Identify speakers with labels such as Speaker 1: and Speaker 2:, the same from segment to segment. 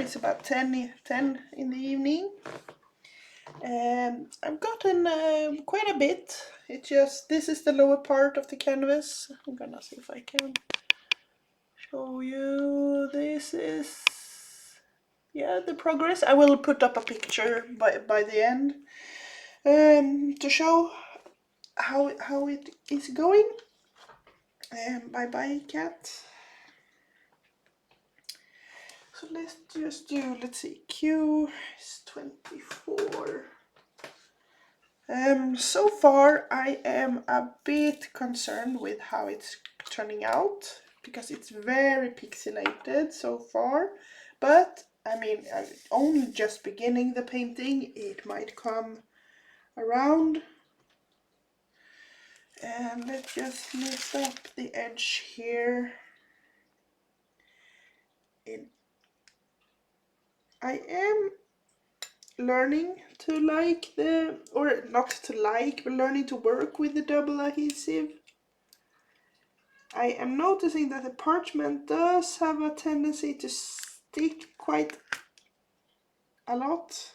Speaker 1: It's about 10 in the evening. I've gotten quite a bit. This is the lower part of the canvas. I'm gonna see if I can show you. This is, yeah, the progress. I will put up a picture by the end to show how it is going. Bye bye, cat. So let's just do, let's see, Q is 24. So far I am a bit concerned with how it's turning out, because it's very pixelated so far, but I mean, I'm only just beginning the painting. It might come around. And let's just lift up the edge here. I am learning to like or not to like, but learning to work with the double adhesive. I am noticing that the parchment does have a tendency to stick quite a lot.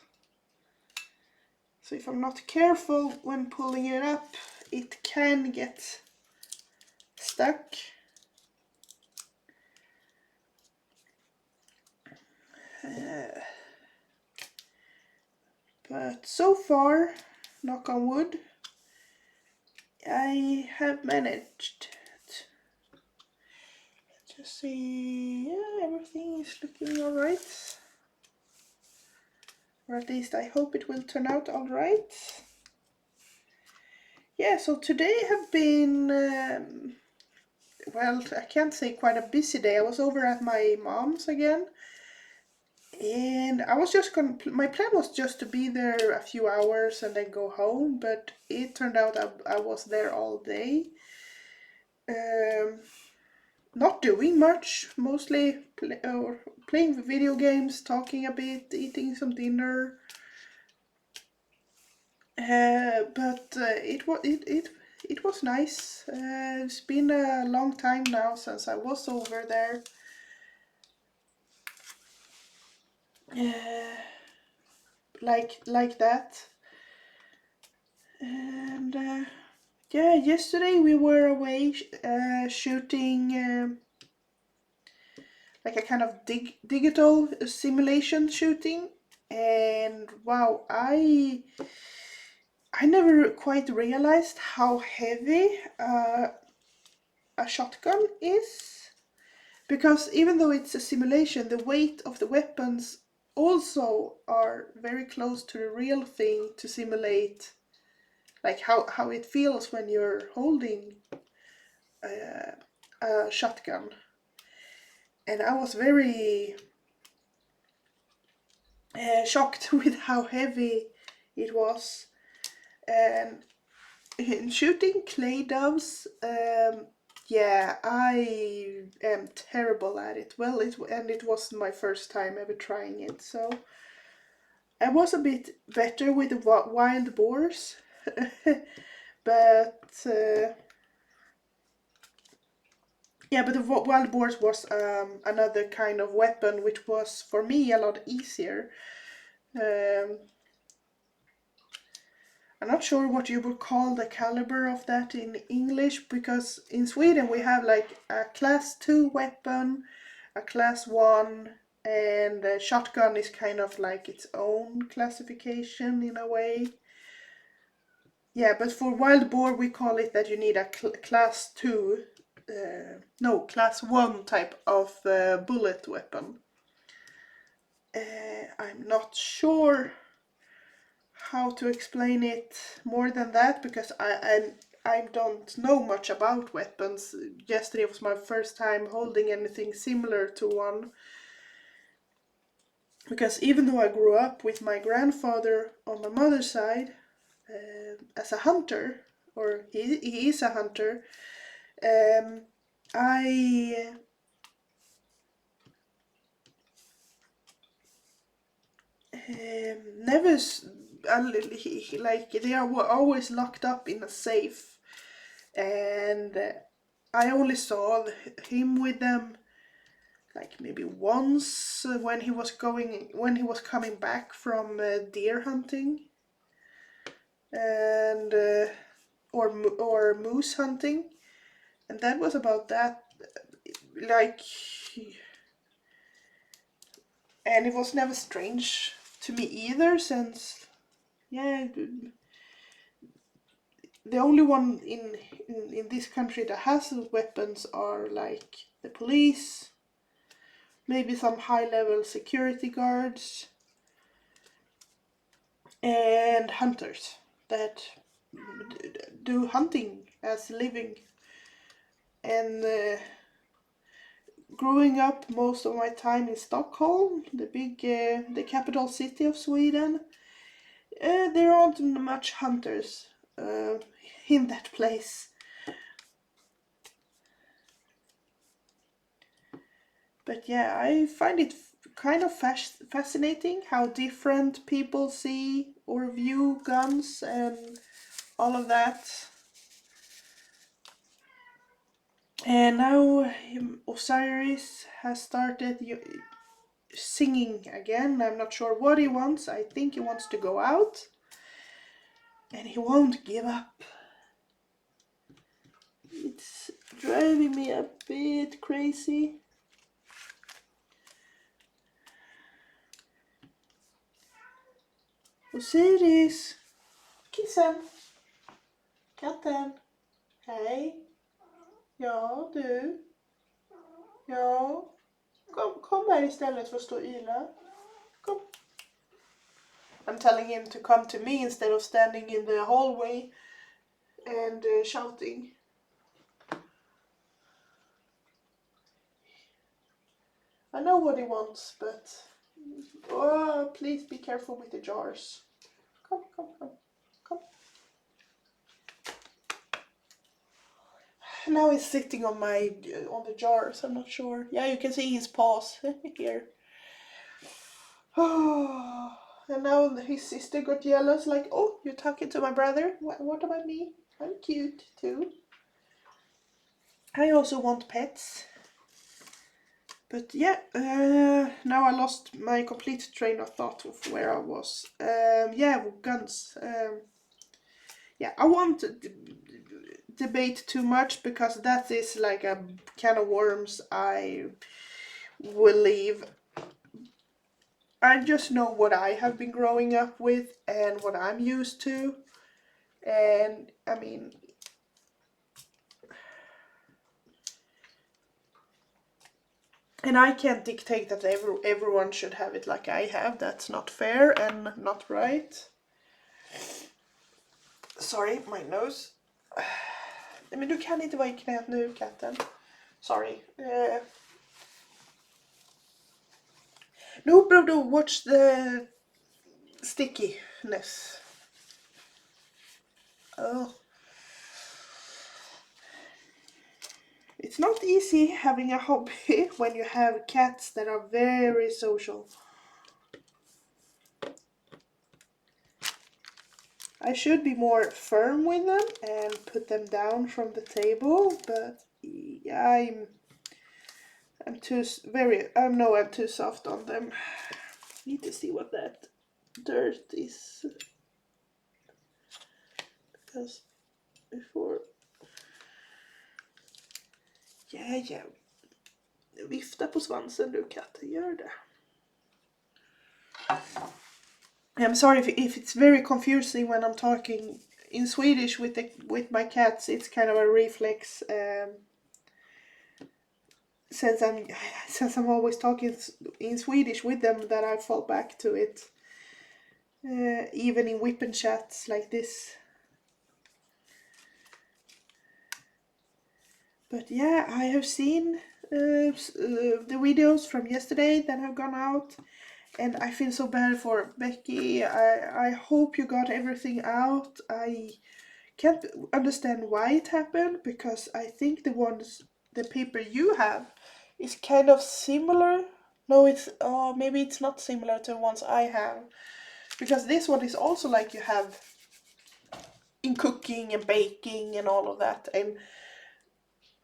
Speaker 1: So if I'm not careful when pulling it up, it can get stuck. But so far, knock on wood, I have managed. Let's just see, yeah, everything is looking alright. Or at least I hope it will turn out alright. Yeah, so today have been, well, I can't say quite a busy day. I was over at my mom's again. And I was just my plan was just to be there a few hours and then go home, but it turned out I was there all day. Not doing much, mostly playing video games, talking a bit, eating some dinner. But it was nice. It's been a long time now since I was over there. Like that. And yeah, yesterday we were away shooting like a kind of digital simulation shooting, and wow, I never quite realized how heavy a shotgun is, because even though it's a simulation, the weight of the weapons also are very close to the real thing to simulate, like how it feels when you're holding a shotgun. And I was very shocked with how heavy it was. And in shooting clay doves, yeah, I am terrible at it. Well, it was my first time ever trying it, so I was a bit better with the wild boars. But yeah, but the wild boars was another kind of weapon, which was for me a lot easier. I'm not sure what you would call the caliber of that in English, because in Sweden we have like a class 2 weapon, a class 1, and a shotgun is kind of like its own classification in a way. Yeah, but for wild boar we call it that you need a class 2, no, class 1 type of bullet weapon. I'm not sure how to explain it more than that, because I don't know much about weapons. Yesterday was my first time holding anything similar to one, because even though I grew up with my grandfather on my mother's side as a hunter, or he is a hunter, I never like they are always locked up in a safe, and I only saw him with them like maybe once when he was coming back from deer hunting and or moose hunting, and that was about that. Like, and it was never strange to me either, since yeah, the only one in this country that has weapons are like the police, maybe some high level security guards, and hunters that do hunting as a living. And growing up most of my time in Stockholm, the capital city of Sweden, there aren't much hunters in that place. But yeah, I find it kind of fascinating how different people see or view guns and all of that. And now Osiris has started singing again. I'm not sure what he wants. I think he wants to go out. And he won't give up. It's driving me a bit crazy. Osiris! Kissen! Katten! Hej! Ja, du? Ja? Kom här istället för att stå och yla. Kom. I'm telling him to come to me instead of standing in the hallway and shouting. I know what he wants, but oh, please be careful with the jars. Come. Now he's sitting on the jars. I'm not sure. Yeah, you can see his paws here. Oh, and now his sister got jealous. Like, oh, you're talking to my brother. What about me? I'm cute too. I also want pets. But yeah, now I lost my complete train of thought of where I was. Yeah, guns. Yeah, I won't debate too much because that is like a can of worms I will leave. I just know what I have been growing up with and what I'm used to. And I mean, and I can't dictate that everyone should have it like I have. That's not fair and not right. Sorry, my nose. Men du kan inte vara i knät nu, katten. Sorry. No, Brodo, watch the stickiness. Oh. It's not easy having a hobby when you have cats that are very social. I should be more firm with them and put them down from the table, but I'm too soft on them. Need to see what that dirt is, because before, yeah, vifta på svansen du katten, gör det. I'm sorry if it's very confusing when I'm talking in Swedish with my cats. It's kind of a reflex. Since I'm always talking in Swedish with them, that I fall back to it. Even in whipping chats like this. But yeah, I have seen the videos from yesterday that have gone out, and I feel so bad for Becky. I hope you got everything out. I can't understand why it happened, because I think the paper you have is kind of similar. No, maybe it's not similar to the ones I have, because this one is also like you have in cooking and baking and all of that. And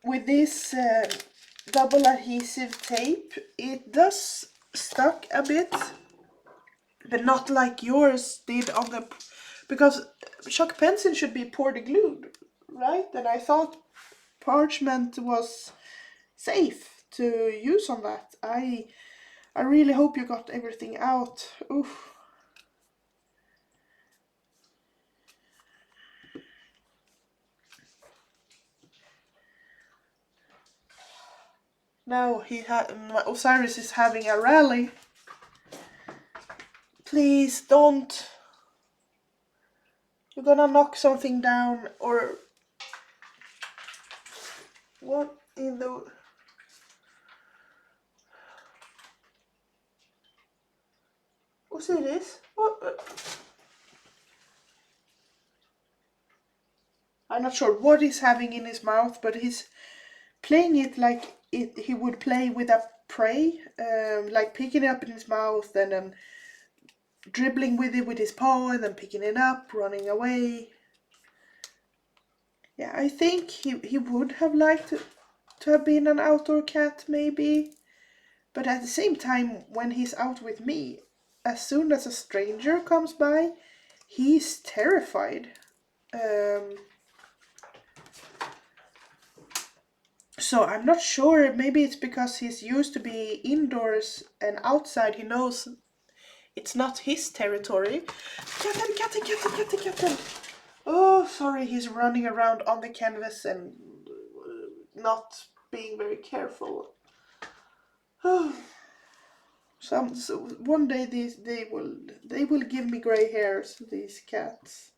Speaker 1: with this double adhesive tape. It does stuck a bit, but not like yours did on the, because chalk pencil should be poured glued, right? And I thought parchment was safe to use on that. I really hope you got everything out. Oof. Now Osiris is having a rally. Please don't. You're gonna knock something down, or what in the... Osiris? What? I'm not sure what he's having in his mouth, but he's playing it like he would play with a prey, like picking it up in his mouth and then dribbling with it with his paw and then picking it up, running away. Yeah, I think he would have liked to have been an outdoor cat, maybe. But at the same time, when he's out with me, as soon as a stranger comes by, he's terrified. So I'm not sure, maybe it's because he's used to be indoors and outside he knows it's not his territory. Kitten. Oh, sorry, he's running around on the canvas and not being very careful. So one day they will give me gray hairs, these cats.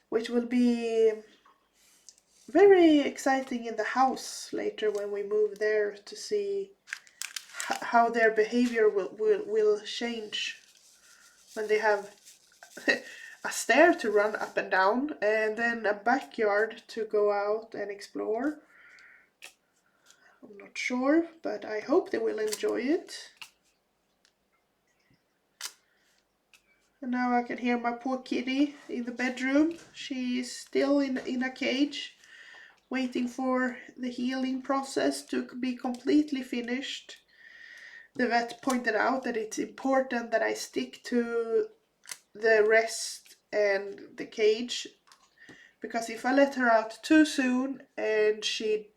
Speaker 1: Which will be very exciting in the house later when we move there to see how their behavior will change when they have a stair to run up and down and then a backyard to go out and explore. I'm not sure, but I hope they will enjoy it. And now I can hear my poor kitty in the bedroom. She's still in a cage, waiting for the healing process to be completely finished. The vet pointed out that it's important that I stick to the rest and the cage, because if I let her out too soon and she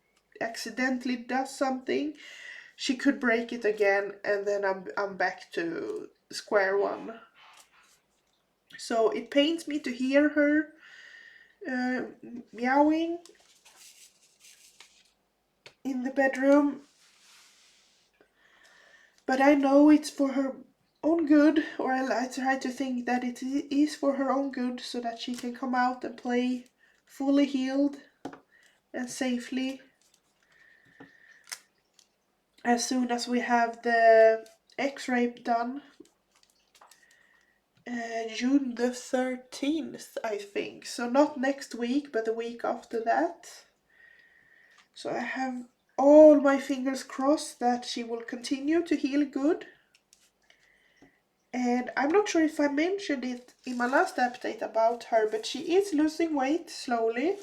Speaker 1: accidentally does something, she could break it again, and then I'm back to square one. So it pains me to hear her meowing in the bedroom, but I know it's for her own good, or I try to think that it is for her own good, so that she can come out and play fully healed and safely as soon as we have the x-ray done. June the 13th, I think. So not next week, but the week after that. So I have all my fingers crossed that she will continue to heal good. And I'm not sure if I mentioned it in my last update about her, but she is losing weight slowly.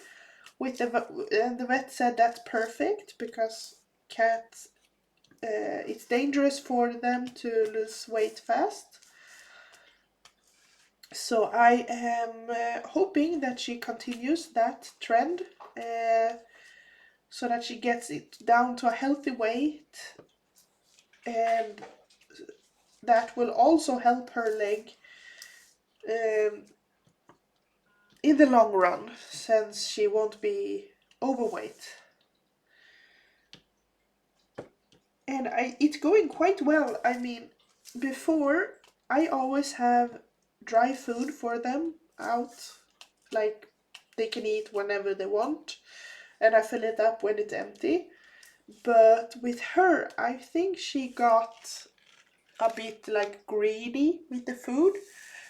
Speaker 1: And the vet said that's perfect, because cats, it's dangerous for them to lose weight fast. So I am hoping that she continues that trend, so that she gets it down to a healthy weight, and that will also help her leg in the long run, since she won't be overweight. And it's going quite well. I mean, before I always have dry food for them out, like they can eat whenever they want, and I fill it up when it's empty. But with her, I think she got a bit like greedy with the food.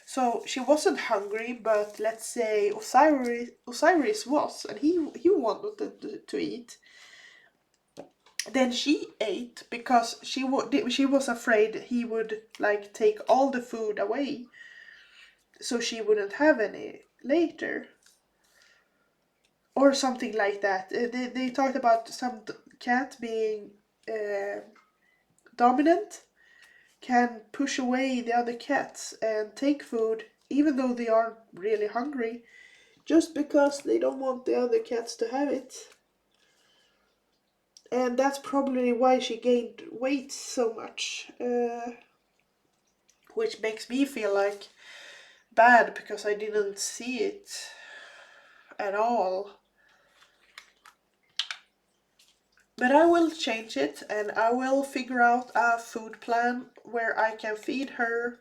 Speaker 1: So she wasn't hungry, but let's say Osiris was, and he wanted to eat. Then she ate because she was afraid he would like take all the food away. so she wouldn't have any later, or something like that. They talked about some cat being uh, dominant, can push away the other cats and take food even though they aren't really hungry, just because they don't want the other cats to have it. And that's probably why she gained weight so much, which makes me feel like bad because I didn't see it at all. But I will change it, and I will figure out a food plan where I can feed her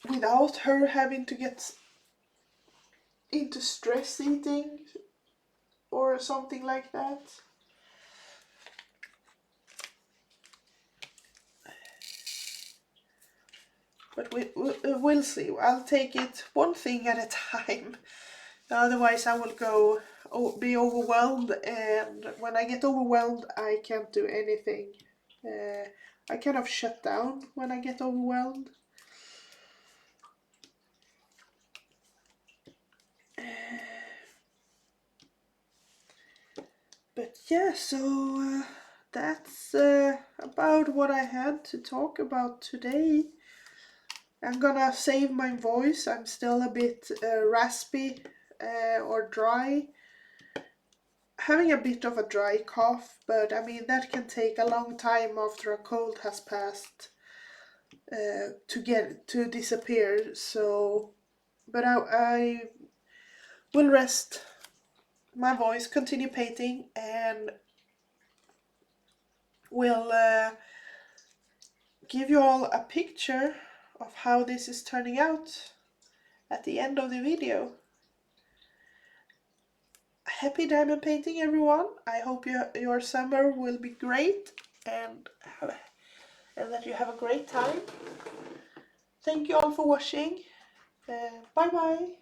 Speaker 1: without her having to get into stress eating or something like that. But we'll see. I'll take it one thing at a time. Otherwise, I will be overwhelmed, and when I get overwhelmed, I can't do anything. I kind of shut down when I get overwhelmed. But yeah, so that's about what I had to talk about today. I'm gonna save my voice. I'm still a bit raspy or dry. Having a bit of a dry cough, but I mean that can take a long time after a cold has passed to disappear. So, but I will rest my voice, continue painting, and will give you all a picture of how this is turning out at the end of the video. Happy diamond painting, everyone. I hope your summer will be great, and that you have a great time. Thank you all for watching. Bye bye.